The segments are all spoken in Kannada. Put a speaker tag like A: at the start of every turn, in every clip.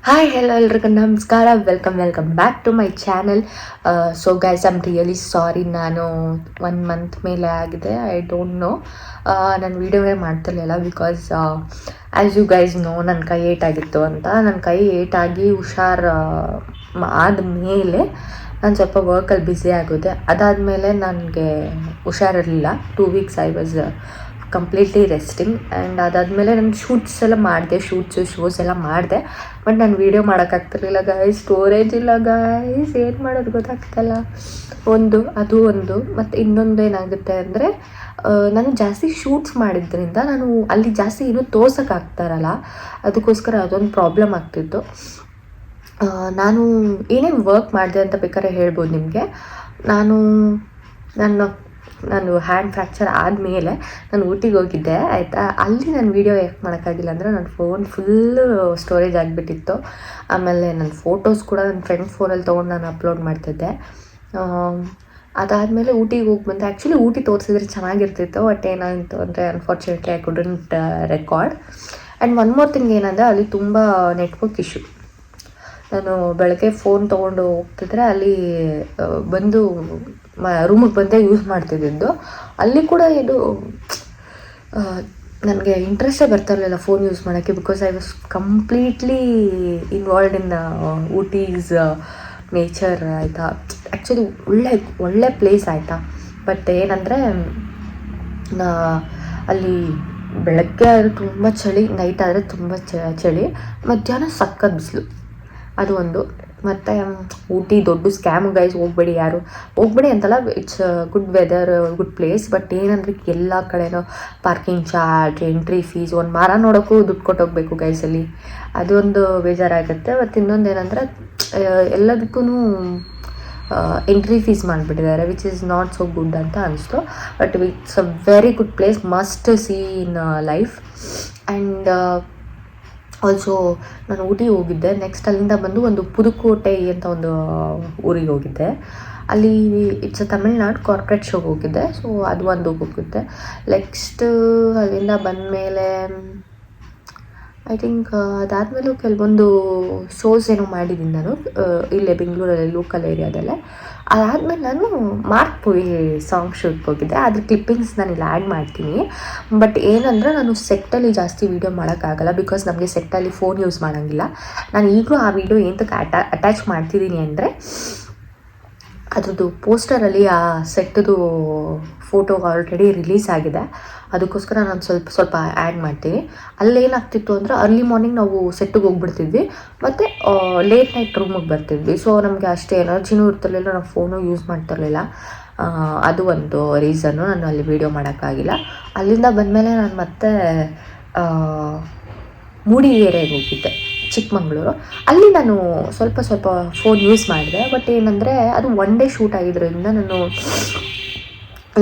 A: ಹಾಯ್ ಹೆಲೋ ಎಲ್ರಿಗೂ ನಮಸ್ಕಾರ. Welcome back to my channel. So guys, I'm really sorry. ನಾನು 1 ಮಂತ್ ಮೇಲೆ ಆಗಿದೆ. ಐ ಡೋಂಟ್ ನೋ, ನಾನು ವೀಡಿಯೋನೇ ಮಾಡ್ತಿರ್ಲಿಲ್ಲ because as you guys know, ನನ್ನ ಕೈ ಏಟಾಗಿತ್ತು ಅಂತ. ನನ್ನ ಕೈ ಏಟಾಗಿ ಆದಮೇಲೆ ನಾನು ಸ್ವಲ್ಪ ವರ್ಕಲ್ಲಿ ಬ್ಯುಸಿ ಆಗೋದೆ. ಅದಾದಮೇಲೆ ನನಗೆ ಹುಷಾರಿರಲಿಲ್ಲ. 2 weeks I was completely resting. And ಅದಾದಮೇಲೆ ನಾನು ಶೂಟ್ಸ್ ಶೋಸ್ ಎಲ್ಲ ಮಾಡಿದೆ. ಬಟ್ ನಾನು ವೀಡಿಯೋ ಮಾಡೋಕ್ಕಾಗ್ತಿರ್ಲಿಲ್ಲ ಗಾಯ್ಸ್. ಸ್ಟೋರೇಜ್ ಇಲ್ಲ ಗಾಯ್ಸ್, ಏನು ಮಾಡೋದು ಗೊತ್ತಾಗ್ತಿಲ್ಲ. ಅದು ಒಂದು ಮತ್ತು ಇನ್ನೊಂದು ಏನಾಗುತ್ತೆ ಅಂದರೆ, ನಾನು ಜಾಸ್ತಿ ಶೂಟ್ಸ್ ಮಾಡಿದ್ರಿಂದ ನಾನು ಅಲ್ಲಿ ಜಾಸ್ತಿ ಏನೂ ತೋರ್ಸೋಕ್ಕಾಗ್ತಾರಲ್ಲ, ಅದಕ್ಕೋಸ್ಕರ ಅದೊಂದು ಪ್ರಾಬ್ಲಮ್ ಆಗ್ತಿತ್ತು. ನಾನು ಏನೇನು ವರ್ಕ್ ಮಾಡಿದೆ ಅಂತ ಬೇಕಾದ್ರೆ ಹೇಳ್ಬೋದು ನಿಮಗೆ. ನಾನು ಹ್ಯಾಂಡ್ ಫ್ರ್ಯಾಕ್ಚರ್ ಆದಮೇಲೆ ನಾನು ಊಟಿಗೆ ಹೋಗಿದ್ದೆ, ಆಯಿತಾ. ಅಲ್ಲಿ ನಾನು ವೀಡಿಯೋ ಯಾಕೆ ಮಾಡೋಕ್ಕಾಗಿಲ್ಲ ಅಂದರೆ ನನ್ನ ಫೋನ್ ಫುಲ್ಲು ಸ್ಟೋರೇಜ್ ಆಗಿಬಿಟ್ಟಿತ್ತು. ಆಮೇಲೆ ನನ್ನ ಫೋಟೋಸ್ ಕೂಡ ನನ್ನ ಫ್ರೆಂಡ್ ಫೋನಲ್ಲಿ ತೊಗೊಂಡು ನಾನು ಅಪ್ಲೋಡ್ ಮಾಡ್ತಿದ್ದೆ. ಅದಾದಮೇಲೆ ಊಟಿಗೆ ಹೋಗಿ ಬಂದೆ. ಆ್ಯಕ್ಚುಲಿ ಊಟಿ ತೋರಿಸಿದ್ರೆ ಚೆನ್ನಾಗಿರ್ತಿತ್ತು, ಬಟ್ ಏನಾಯಿತು ಅಂದರೆ unfortunately I couldn't record. And one more thing ಏನಂದರೆ, ಅಲ್ಲಿ ತುಂಬ ನೆಟ್ವರ್ಕ್ ಇಶ್ಯೂ. ನಾನು ಬೆಳಗ್ಗೆ ಫೋನ್ ತೊಗೊಂಡು ಹೋಗ್ತಿದ್ರೆ ಅಲ್ಲಿ ಬಂದು ರೂಮಿಗೆ ಬಂದೇ ಯೂಸ್ ಮಾಡ್ತಿದ್ದಿದ್ದು. ಅಲ್ಲಿ ಕೂಡ ಇದು ನನಗೆ ಇಂಟ್ರೆಸ್ಟೇ ಬರ್ತಾಯಿರಲಿಲ್ಲ ಫೋನ್ ಯೂಸ್ ಮಾಡೋಕ್ಕೆ, because I was completely involved in Ooty's nature, ಆಯಿತಾ. ಆ್ಯಕ್ಚುಲಿ ಒಳ್ಳೆ ಪ್ಲೇಸ್, ಆಯಿತಾ. ಬಟ್ ಏನಂದರೆ, ಅಲ್ಲಿ ಬೆಳಗ್ಗೆ ಆದರೆ ತುಂಬ ಚಳಿ, ನೈಟ್ ಆದರೆ ತುಂಬ ಚಳಿ, ಮಧ್ಯಾಹ್ನ ಸಖತ್ ಬಿಸಿಲು. ಅದು ಒಂದು. ಮತ್ತು ಊಟಿ ದೊಡ್ಡ ಸ್ಕ್ಯಾಮ್ ಗೈಸ್. ಹೋಗ್ಬೇಡಿ ಅಂತಲ್ಲ, it's good weather, good place. But ಏನಂದರೆ ಎಲ್ಲ ಕಡೆನೂ ಪಾರ್ಕಿಂಗ್ ಚಾರ್ಜ್, ಎಂಟ್ರಿ ಫೀಸ್, ಒಂದು ಮರ ನೋಡೋಕ್ಕೂ ದುಡ್ಡು ಕೊಟ್ಟೋಗ್ಬೇಕು ಗೈಸಲ್ಲಿ. ಅದೊಂದು ಬೇಜಾರಾಗುತ್ತೆ. ಮತ್ತು ಇನ್ನೊಂದು ಏನಂದರೆ, ಎಲ್ಲದಕ್ಕೂ ಎಂಟ್ರಿ ಫೀಸ್ ಮಾಡಿಬಿಟ್ಟಿದ್ದಾರೆ, which is not so good ಅಂತ ಅನಿಸ್ತು. But it's a very good place, must C in life. And also ನಾನು ಊಟಿಗೆ ಹೋಗಿದ್ದೆ. ನೆಕ್ಸ್ಟ್ ಅಲ್ಲಿಂದ ಬಂದು ಒಂದು ಪುದುಕೋಟೆ ಅಂತ ಒಂದು ಊರಿಗೆ ಹೋಗಿದ್ದೆ. ಅಲ್ಲಿ ಇಟ್ಸ್ ತಮಿಳ್ನಾಡು ಕಾರ್ಪೊರೇಟ್ ಶೋಗೆ ಹೋಗಿದ್ದೆ. ಸೊ ಅದು ಒಂದು ಹೋಗಿದ್ದೆ. ನೆಕ್ಸ್ಟ್ ಅಲ್ಲಿಂದ ಬಂದಮೇಲೆ ಐ ಥಿಂಕ್ ಅದಾದಮೇಲೂ ಕೆಲವೊಂದು ಶೋಸ್ ಏನೋ ಮಾಡಿದ್ದೀನಿ ನಾನು ಇಲ್ಲೇ ಬೆಂಗಳೂರಲ್ಲಿ, ಲೋಕಲ್ ಏರಿಯಾದಲ್ಲೇ. ಅದಾದಮೇಲೆ ನಾನು ಮಾರ್ಕ್ ಮೂವಿ ಸಾಂಗ್ ಶೂಟ್ಗೆ ಹೋಗಿದ್ದೆ. ಅದ್ರ ಕ್ಲಿಪ್ಪಿಂಗ್ಸ್ ನಾನು ಇಲ್ಲಿ ಆ್ಯಡ್ ಮಾಡ್ತೀನಿ. ಬಟ್ ಏನಂದರೆ, ನಾನು ಸೆಟ್ಟಲ್ಲಿ ಜಾಸ್ತಿ ವೀಡಿಯೋ ಮಾಡೋಕ್ಕಾಗಲ್ಲ, ಬಿಕಾಸ್ ನಮಗೆ ಸೆಟ್ಟಲ್ಲಿ ಫೋನ್ ಯೂಸ್ ಮಾಡೋಂಗಿಲ್ಲ. ನಾನು ಈಗಲೂ ಆ ವಿಡಿಯೋ ಏನಕ್ಕೆ ಅಟ್ಯಾಚ್ ಮಾಡ್ತಿದ್ದೀನಿ ಅಂದರೆ, ಅದ್ರದ್ದು ಪೋಸ್ಟರಲ್ಲಿ ಆ ಸೆಟ್ಟದು ಫೋಟೋ ಆಲ್ರೆಡಿ ರಿಲೀಸ್ ಆಗಿದೆ. ಅದಕ್ಕೋಸ್ಕರ ನಾನು ಸ್ವಲ್ಪ ಆ್ಯಡ್ ಮಾಡ್ತೀನಿ. ಅಲ್ಲೇನಾಗ್ತಿತ್ತು ಅಂದರೆ, ಅರ್ಲಿ ಮಾರ್ನಿಂಗ್ ನಾವು ಸೆಟ್ಟಿಗೆ ಹೋಗ್ಬಿಡ್ತಿದ್ವಿ, ಮತ್ತು ಲೇಟ್ ನೈಟ್ ರೂಮಿಗೆ ಬರ್ತಿದ್ವಿ. ಸೊ ನಮಗೆ ಅಷ್ಟೇ ಎನರ್ಜಿನೂ ಇರ್ತಿರ್ಲಿಲ್ಲ, ನಾವು ಫೋನು ಯೂಸ್ ಮಾಡ್ತಿರ್ಲಿಲ್ಲ. ಅದು ಒಂದು ರೀಸನ್ನು ನಾನು ಅಲ್ಲಿ ವೀಡಿಯೋ ಮಾಡೋಕ್ಕಾಗಿಲ್ಲ. ಅಲ್ಲಿಂದ ಬಂದಮೇಲೆ ನಾನು ಮತ್ತೆ ಮೂಡಿಗೆರೆಗೆ ಹೋಗಿದ್ದೆ, ಚಿಕ್ಕಮಂಗ್ಳೂರು. ಅಲ್ಲಿ ನಾನು ಸ್ವಲ್ಪ ಫೋನ್ ಯೂಸ್ ಮಾಡಿದೆ. ಬಟ್ ಏನಂದರೆ, ಅದು 1 ಡೇ ಶೂಟ್ ಆಗಿದ್ದರಿಂದ ನಾನು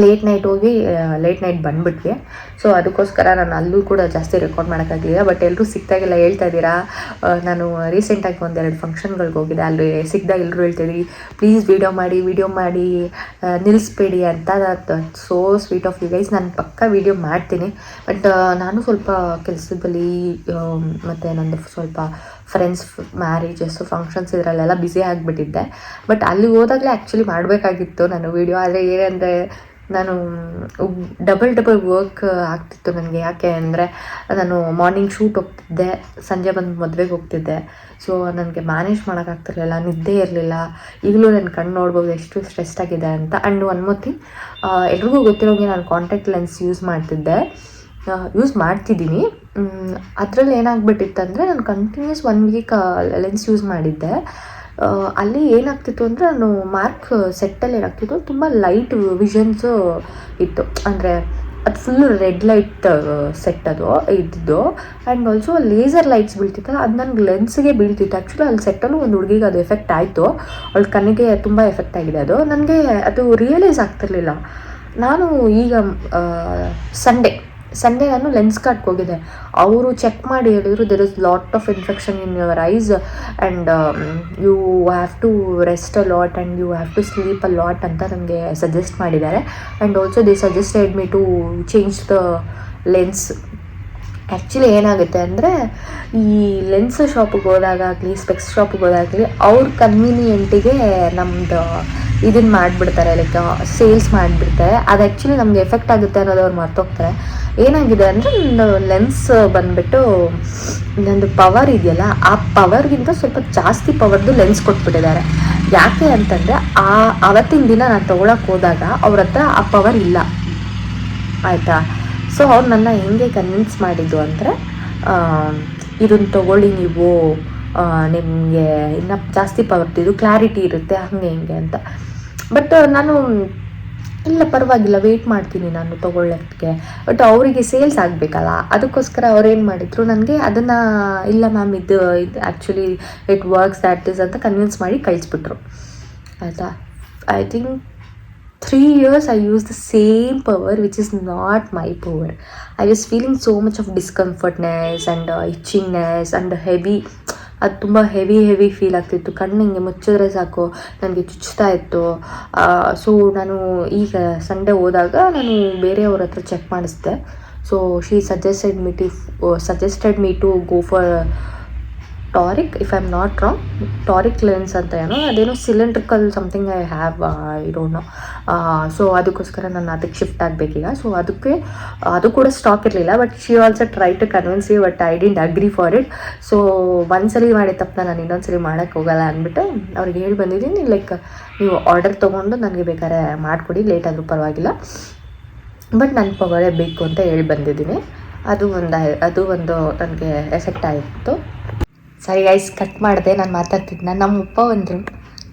A: ಲೇಟ್ ನೈಟ್ ಹೋಗಿ ಲೇಟ್ ನೈಟ್ ಬಂದುಬಿಟ್ವಿ. ಸೊ ಅದಕ್ಕೋಸ್ಕರ ನಾನು ಅಲ್ಲೂ ಕೂಡ ಜಾಸ್ತಿ ರೆಕಾರ್ಡ್ ಮಾಡೋಕ್ಕಾಗಲಿಲ್ಲ. ಬಟ್ ಎಲ್ಲರೂ ಸಿಕ್ತಾಗೆಲ್ಲ ಹೇಳ್ತಾ ಇದ್ದೀರಾ, ನಾನು ರೀಸೆಂಟಾಗಿ 1-2 ಫಂಕ್ಷನ್ಗಳಿಗೆ ಹೋಗಿದ್ದೆ. ಅಲ್ಲಿ ಸಿಕ್ಕಿದಾಗ ಎಲ್ಲರೂ ಹೇಳ್ತಿದ್ರಿ, ಪ್ಲೀಸ್ ವೀಡಿಯೋ ಮಾಡಿ ನಿಲ್ಲಿಸ್ಬೇಡಿ ಅಂತ. So sweet of you guys. ನಾನು ಪಕ್ಕ ವೀಡಿಯೋ ಮಾಡ್ತೀನಿ. ಬಟ್ ನಾನು ಸ್ವಲ್ಪ ಕೆಲಸದಲ್ಲಿ ಮತ್ತು ನಂದು ಸ್ವಲ್ಪ ಫ್ರೆಂಡ್ಸ್ ಮ್ಯಾರೇಜಸ್ಸು, ಫಂಕ್ಷನ್ಸ್ ಇದರಲ್ಲೆಲ್ಲ ಬ್ಯುಸಿ ಆಗಿಬಿಟ್ಟಿದ್ದೆ. ಬಟ್ ಅಲ್ಲಿ ಹೋದಾಗಲೇ ಆ್ಯಕ್ಚುಲಿ ಮಾಡಬೇಕಾಗಿತ್ತು ನಾನು ವೀಡಿಯೋ. ಆದರೆ ಏನಂದರೆ, ನಾನು ಡಬಲ್ ವರ್ಕ್ ಆಗ್ತಿತ್ತು ನನಗೆ. ಯಾಕೆ ಅಂದರೆ, ನಾನು ಮಾರ್ನಿಂಗ್ ಶೂಟ್ ಹೋಗ್ತಿದ್ದೆ, ಸಂಜೆ ಬಂದು ಮದುವೆಗೆ ಹೋಗ್ತಿದ್ದೆ. ಸೊ ನನಗೆ ಮ್ಯಾನೇಜ್ ಮಾಡೋಕ್ಕಾಗ್ತಿರ್ಲಿಲ್ಲ, ನಿದ್ದೆ ಇರಲಿಲ್ಲ. ಈಗಲೂ ನನ್ನ ಕಣ್ಣು ನೋಡ್ಬೋದು ಎಷ್ಟು ಸ್ಟ್ರೆಸ್ ಆಗಿದೆ ಅಂತ. ಆ್ಯಂಡ್ ಒನ್ ಮೋರ್ ಥಿಂಗ್, ಎಲ್ರಿಗೂ ಗೊತ್ತಿರೋಂಗೆ ನಾನು ಕಾಂಟ್ಯಾಕ್ಟ್ ಲೆನ್ಸ್ ಯೂಸ್ ಮಾಡ್ತಿದ್ದೀನಿ. ಅದರಲ್ಲಿ ಏನಾಗ್ಬಿಟ್ಟಿತ್ತಂದರೆ, ನಾನು ಕಂಟಿನ್ಯೂಸ್ 1 ವೀಕ್ ಲೆನ್ಸ್ ಯೂಸ್ ಮಾಡಿದ್ದೆ. ಅಲ್ಲಿ ಏನಾಗ್ತಿತ್ತು ಅಂದರೆ, ನಾನು ಮಾರ್ಕ್ ಸೆಟ್ಟಲ್ಲಿ ಏನಾಗ್ತಿತ್ತು, ತುಂಬ ಲೈಟ್ ವಿಷನ್ಸು ಇತ್ತು. ಅಂದರೆ ಅದು ಫುಲ್ಲು ರೆಡ್ ಲೈಟ್ ಸೆಟ್ ಅದು ಇದ್ದಿದ್ದು. ಆ್ಯಂಡ್ ಆಲ್ಸೋ ಲೇಸರ್ ಲೈಟ್ಸ್ ಬೀಳ್ತಿತ್ತಲ್ಲ, ಅದು ನನಗೆ ಲೆನ್ಸ್ಗೆ ಬೀಳ್ತಿತ್ತು. ಆ್ಯಕ್ಚುಲಿ ಅಲ್ಲಿ ಸೆಟ್ಟಲ್ಲೂ ಒಂದು ಹುಡುಗಿಗೆ ಅದು ಎಫೆಕ್ಟ್ ಆಯಿತು. ಅವಳ ಕಣ್ಣಿಗೆ ತುಂಬ ಎಫೆಕ್ಟ್ ಆಗಿದೆ ಅದು. ನನಗೆ ಅದು ರಿಯಲೈಸ್ ಆಗ್ತಿರ್ಲಿಲ್ಲ. ನಾನು ಈಗ ಸಂಡೇ ನಾನು ಲೆನ್ಸ್ ಕಾರ್ಟ್ಗೆ ಹೋಗಿದ್ದೆ. ಅವರು ಚೆಕ್ ಮಾಡಿ ಹೇಳಿದರು, there is lot of infection in your eyes and you have to rest a lot and you have to sleep a lot ಅಂತ ನನಗೆ ಸಜೆಸ್ಟ್ ಮಾಡಿದ್ದಾರೆ. And also they suggested me to change the lens. Actually ಏನಾಗುತ್ತೆ ಅಂದರೆ ಈ ಲೆನ್ಸ್ ಶಾಪಿಗೆ ಹೋದಾಗಲಿ ಸ್ಪೆಕ್ಸ್ ಶಾಪಿಗೆ ಹೋದಾಗಲಿ ಅವ್ರ ಕನ್ವೀನಿಯೆಂಟಿಗೆ ನಮ್ಮದು ಇದನ್ನು ಮಾಡಿಬಿಡ್ತಾರೆ, ಲೈಕ್ ಸೇಲ್ಸ್ ಮಾಡಿಬಿಡ್ತಾರೆ. ಅದು ಆ್ಯಕ್ಚುಲಿ ನಮ್ಗೆ ಎಫೆಕ್ಟ್ ಆಗುತ್ತೆ ಅನ್ನೋದು ಅವ್ರು ಮರ್ತೋಗ್ತಾರೆ. ಏನಾಗಿದೆ ಅಂದರೆ ನನ್ನ ಲೆನ್ಸ್ ಬಂದುಬಿಟ್ಟು ನಂದು ಪವರ್ ಇದೆಯಲ್ಲ, ಆ ಪವರ್ಗಿಂತ ಸ್ವಲ್ಪ ಜಾಸ್ತಿ ಪವರ್ದು ಲೆನ್ಸ್ ಕೊಟ್ಬಿಟ್ಟಿದ್ದಾರೆ. ಯಾಕೆ ಅಂತಂದರೆ ಆವತ್ತಿನ ದಿನ ನಾನು ತೊಗೊಳಕ್ಕೆ ಹೋದಾಗ ಅವ್ರ ಹತ್ರ ಆ ಪವರ್ ಇಲ್ಲ, ಆಯಿತಾ. ಸೊ ಅವ್ರು ನನ್ನ ಹೆಂಗೆ ಕನ್ವಿನ್ಸ್ ಮಾಡಿದ್ದು ಅಂದರೆ, ಇದನ್ನು ತೊಗೊಳ್ಳಿ ನೀವು, ನಿಮಗೆ ಇನ್ನೂ ಜಾಸ್ತಿ ಪವರ್ದಿದ್ದು ಕ್ಲಾರಿಟಿ ಇರುತ್ತೆ ಹಾಗೆ ಹಿಂಗೆ ಅಂತ. ಬಟ್ ನಾನು ಇಲ್ಲ ಪರವಾಗಿಲ್ಲ ವೆಯ್ಟ್ ಮಾಡ್ತೀನಿ ನಾನು ತೊಗೊಳ್ಳೋಕ್ಕೆ. ಬಟ್ ಅವರಿಗೆ ಸೇಲ್ಸ್ ಆಗಬೇಕಲ್ಲ, ಅದಕ್ಕೋಸ್ಕರ ಅವ್ರೇನು ಮಾಡಿದರು ನನಗೆ ಅದನ್ನು ಇಲ್ಲ ಮ್ಯಾಮ್ ಇದು actually it works that is ಅಂತ ಕನ್ವಿನ್ಸ್ ಮಾಡಿ ಕಳಿಸ್ಬಿಟ್ರು, ಆಯಿತಾ. I think 3 years I used the same power which is not my power. I was feeling so much of discomfortness and itchingness and heavy. ಅದು ತುಂಬ ಹೆವಿ ಫೀಲ್ ಆಗ್ತಿತ್ತು. ಕಣ್ಣು ಹಿಂಗೆ ಮುಚ್ಚಿದ್ರೆ ಸಾಕು ನನಗೆ ಚುಚ್ತಾ ಇತ್ತು. ಸೊ ನಾನು ಈಗ ಸಂಡೇ ಹೋದಾಗ ನಾನು ಬೇರೆಯವ್ರ ಹತ್ರ ಚೆಕ್ ಮಾಡಿಸಿದೆ. So she suggested me to go for toric, if I am not wrong, toric lens ಅಂತ ಅದೇನೋ cylindrical something I have, I don't know. So ಅದಕ್ಕೋಸ್ಕರ ನಾನು ಅದಕ್ಕೆ ಶಿಫ್ಟ್ ಆಗಬೇಕೀಗ. ಸೊ ಅದಕ್ಕೆ ಅದು ಕೂಡ ಸ್ಟಾಕ್ ಇರಲಿಲ್ಲ. But she also try to convince you, but I didn't agree for it. So ಒಂದ್ಸಲಿ ಮಾಡಿ ತಪ್ಪನ್ನ ನಾನು ಇನ್ನೊಂದ್ಸಲಿ ಮಾಡೋಕ್ಕೆ ಹೋಗಲ್ಲ ಅಂದ್ಬಿಟ್ಟು ಅವ್ರಿಗೆ ಹೇಳಿ ಬಂದಿದ್ದೀನಿ, ಲೈಕ್ ನೀವು ಆರ್ಡರ್ ತೊಗೊಂಡು ನನಗೆ ಬೇಕಾದ್ರೆ ಮಾಡಿಕೊಡಿ, ಲೇಟ್ ಆದರೂ ಪರವಾಗಿಲ್ಲ, ಬಟ್ ನನ್ನ ಪವರೇ ಬೇಕು ಅಂತ ಹೇಳಿ ಬಂದಿದ್ದೀನಿ. ಅದು ಒಂದು ನನಗೆ ಎಫೆಕ್ಟ್ ಆಯಿತು. ಸರಿ ಗೈಸ್, ಕಟ್ ಮಾಡಿದೆ. ನಾನು ಮಾತಾಡ್ತಿದ್ದೆ, ನಮ್ಮಪ್ಪ ಬಂದರು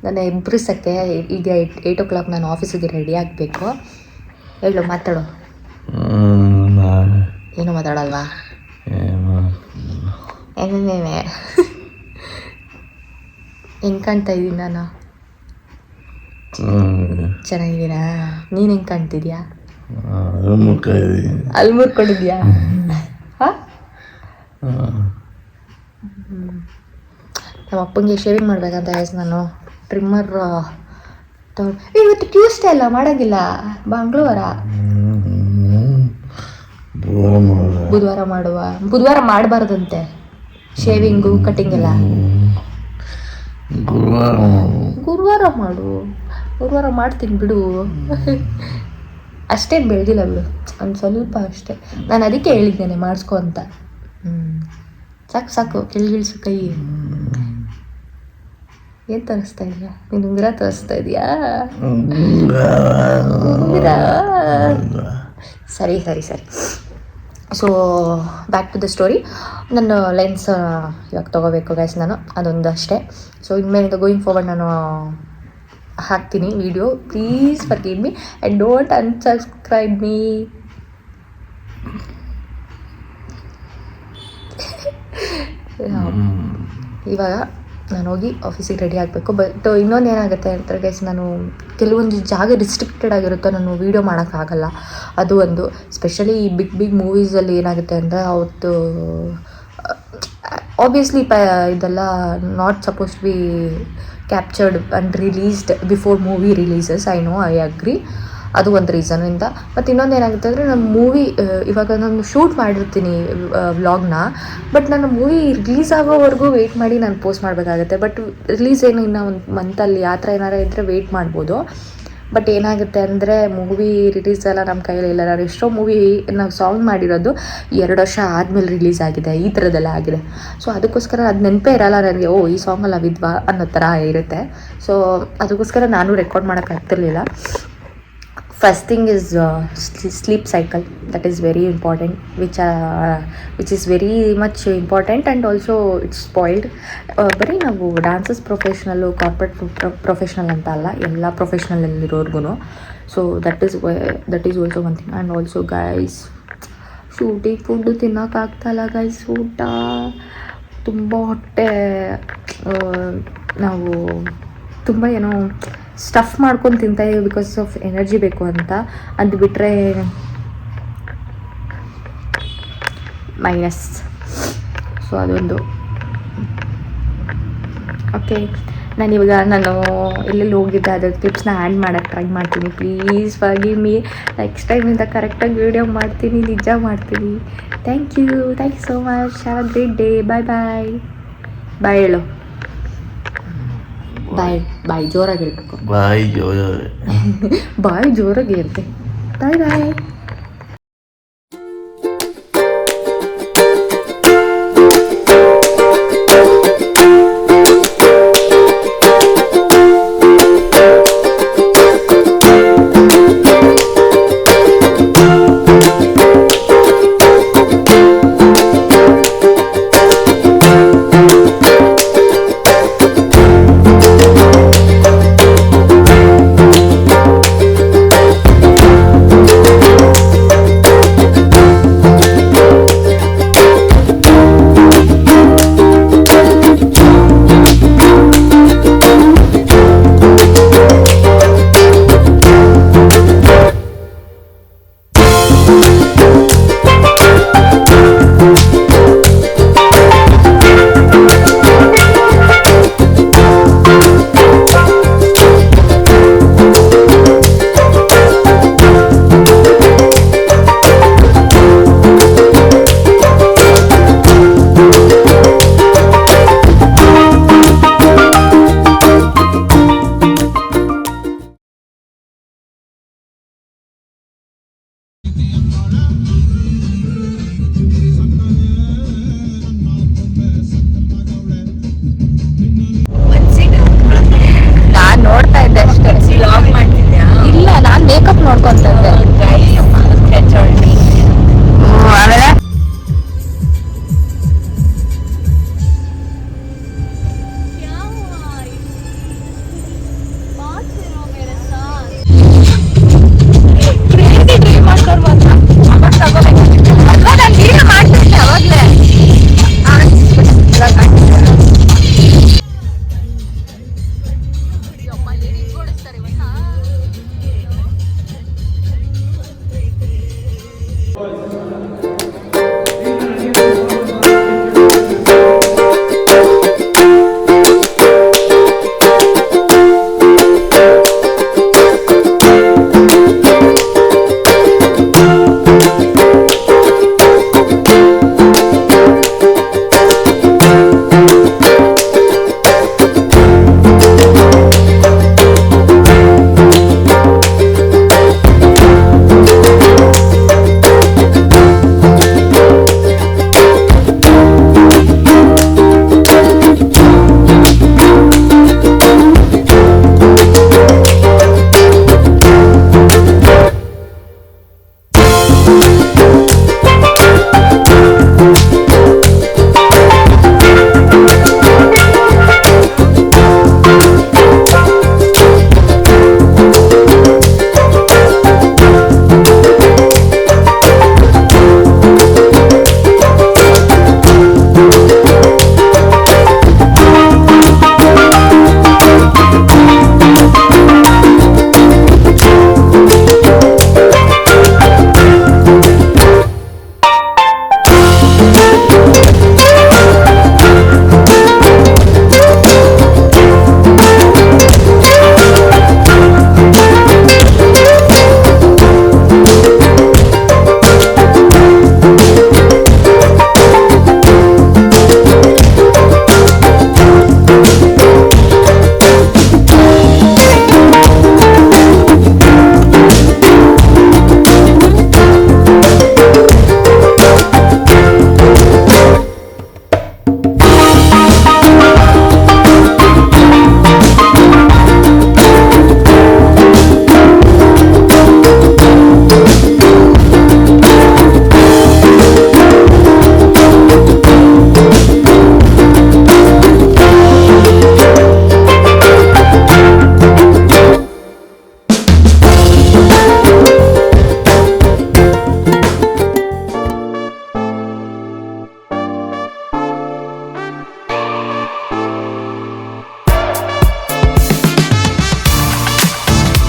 A: ನನ್ನ ಎಬ್ರಿಸೋಕ್ಕೆ. ಈಗ 8 o'clock ನಾನು ಆಫೀಸಿಗೆ ರೆಡಿ ಆಗಬೇಕು. ಹೇಳು, ಮಾತಾಡು. ಏನು ಮಾತಾಡಲ್ವಾ? ಏನೇನೇ ಹೆಂಗೆ ಕಾಣ್ತಾ ಇದ್ದೀನಿ ನಾನು? ಚೆನ್ನಾಗಿದ್ದೀರಾ? ನೀನು ಹೆಂಗೆ ಕಾಣ್ತಿದ್ಯಾ? ಅಲ್ಲಿ ಮುರ್ಕೊಂಡಿದ್ಯಾ? ಹಾಂ, ನಮ್ಮ ಅಪ್ಪಂಗೆ ಶೇವಿಂಗ್ ಮಾಡ್ಬೇಕಂತ ಗೈಸ್. ನಾನು ಟ್ರಿಮ್ಮರ್ ಇವತ್ತು ಟ್ಯೂಸ್ಡೇ ಅಲ್ಲ, ಮಾಡೋಂಗಿಲ್ಲ, ಮಂಗಳವಾರ ಬುಧವಾರ ಮಾಡುವ. ಬುಧವಾರ ಮಾಡಬಾರ್ದಂತೆ ಶೇವಿಂಗು ಕಟಿಂಗ್ ಎಲ್ಲ. ಗುರುವಾರ ಮಾಡು. ಗುರುವಾರ ಮಾಡ್ತೀನಿ ಬಿಡು. ಅಷ್ಟೇನು ಬೆಳೆದಿಲ್ಲ ಬಿಡು, ಒಂದು ಸ್ವಲ್ಪ ಅಷ್ಟೇ. ನಾನು ಅದಕ್ಕೆ ಹೇಳಿದ್ದೇನೆ ಮಾಡಿಸ್ಕೊ ಅಂತ. ಸಾಕು ಕೆಳಗಿಳಿಸು ಕೈ. ಏನು ತರಿಸ್ತಾ ಇದೆಯಾ ನೀನು? ಉಂಗುರ ತರಿಸ್ತಾ ಇದೆಯಾ? ಉಂಗುರ. ಸರಿ. So back to the story. ನನ್ನ ಲೆನ್ಸ್ ಇವಾಗ ತೊಗೋಬೇಕು ಗೈಸ್ ನಾನು, ಅದೊಂದು ಅಷ್ಟೇ. ಸೊ ಇನ್ಮೇಲೆ ಗೋಯಿಂಗ್ ಫಾರ್ವರ್ಡ್ ನಾನು ಹಾಕ್ತೀನಿ video. Please forgive me and don't unsubscribe me. ಇವಾಗ ನಾನು ಹೋಗಿ ಆಫೀಸಿಗೆ ರೆಡಿ ಆಗಬೇಕು. ಬಟ್ ಇನ್ನೊಂದು ಏನಾಗುತ್ತೆ ಅಂತ ಗೈಸ್, ನಾನು ಕೆಲವೊಂದು ಜಾಗ ರಿಸ್ಟ್ರಿಕ್ಟೆಡ್ ಆಗಿರುತ್ತೋ, ನಾನು ವೀಡಿಯೋ ಮಾಡೋಕ್ಕಾಗಲ್ಲ. ಅದು ಒಂದು ಸ್ಪೆಷಲಿ ಈ ಬಿಗ್ ಮೂವೀಸಲ್ಲಿ ಏನಾಗುತ್ತೆ ಅಂದರೆ ಅವತ್ತು ಆಬ್ವಿಯಸ್ಲಿ ಇದೆಲ್ಲ not suppose to be captured and released before movie releases. I know, I agree. ಅದು ಒಂದು ರೀಸನಿಂದ. ಮತ್ತು ಇನ್ನೊಂದು ಏನಾಗುತ್ತೆ ಅಂದರೆ, ನಾನು ಮೂವಿ ಇವಾಗ ನಾನು ಶೂಟ್ ಮಾಡಿರ್ತೀನಿ ವ್ಲಾಗ್ನ, ಬಟ್ ನಾನು ಮೂವಿ ರಿಲೀಸ್ ಆಗೋವರೆಗೂ ವೆಯ್ಟ್ ಮಾಡಿ ನಾನು ಪೋಸ್ಟ್ ಮಾಡಬೇಕಾಗುತ್ತೆ. ಬಟ್ ರಿಲೀಸ್ ಏನು ಇನ್ನೂ ಒಂದು ಮಂತಲ್ಲಿ ಆ ಥರ ಏನಾರು ಇದ್ದರೆ ವೆಯ್ಟ್ ಮಾಡ್ಬೋದು. ಬಟ್ ಏನಾಗುತ್ತೆ ಅಂದರೆ, ಮೂವಿ ರಿಲೀಸ್ ಎಲ್ಲ ನಮ್ಮ ಕೈಯಲ್ಲಿ ಇಲ್ಲ. ನಾನು ಎಷ್ಟೋ ಮೂವಿ ನಾವು ಸಾಂಗ್ ಮಾಡಿರೋದು 2 ವರ್ಷ ಆದಮೇಲೆ ರಿಲೀಸ್ ಆಗಿದೆ, ಈ ಥರದ್ದೆಲ್ಲ ಆಗಿದೆ. ಸೊ ಅದಕ್ಕೋಸ್ಕರ ಅದು ನೆನಪೇ ಇರಲ್ಲ ನನಗೆ, ಓ ಈ ಸಾಂಗಲ್ಲಿ ಅವಿದ್ವಾ ಅನ್ನೋ ಥರ ಇರುತ್ತೆ. ಸೊ ಅದಕ್ಕೋಸ್ಕರ ನಾನು record ಮಾಡೋಕ್ಕಾಗ್ತಿರ್ಲಿಲ್ಲ. First thing is sleep cycle. That is very important, which is very much important, and also it's spoiled. ಬರೀ ನಾವು ಡ್ಯಾನ್ಸಸ್ ಪ್ರೊಫೆಷ್ನಲ್ಲು, ಕಾರ್ಪೊರೇಟ್ ಪ್ರೊಫೆಷ್ನಲ್ ಅಂತ ಅಲ್ಲ, ಎಲ್ಲ ಪ್ರೊಫೆಷ್ನಲಲ್ಲಿರೋರ್ಗು. So that is also one thing. And also guys, shooting food ತಿನ್ನೋಕ್ಕಾಗ್ತಾಯಿಲ್ಲ ಗೈಸ್. ಊಟ ತುಂಬ ಹೊಟ್ಟೆ, ನಾವು ತುಂಬ ಏನೋ ಸ್ಟಫ್ ಮಾಡ್ಕೊಂಡು ತಿಂತಾಯಿದ್ದೀವಿ ಬಿಕಾಸ್ ಆಫ್ ಎನರ್ಜಿ ಬೇಕು ಅಂತ. ಅದು ಬಿಟ್ಟರೆ ಮೈನಸ್. ಸೊ ಅದೊಂದು ಓಕೆ. ನಾನು ಎಲ್ಲೆಲ್ಲಿ ಹೋಗಿದ್ದೆ ಅದ್ರ ಕ್ಲಿಪ್ಸ್ನ ಆ್ಯಡ್ ಮಾಡೋಕ್ಕೆ ಟ್ರೈ ಮಾಡ್ತೀನಿ. Please forgive me. ನೆಕ್ಸ್ಟ್ ಟೈಮಿಂದ ಕರೆಕ್ಟಾಗಿ ವೀಡಿಯೋ ಮಾಡ್ತೀನಿ, ನಿಜ ಮಾಡ್ತೀನಿ. Thank you so much. Have a great day. Bye bye ಹೇಳು. ಬಾಯ್ ಜೋರಾಗಿ ಹೇಳ್ಬೇಕು. ಬಾಯ್ ಜೋರಾಗಿ ಇರುತ್ತೆ. ಬಾಯ್.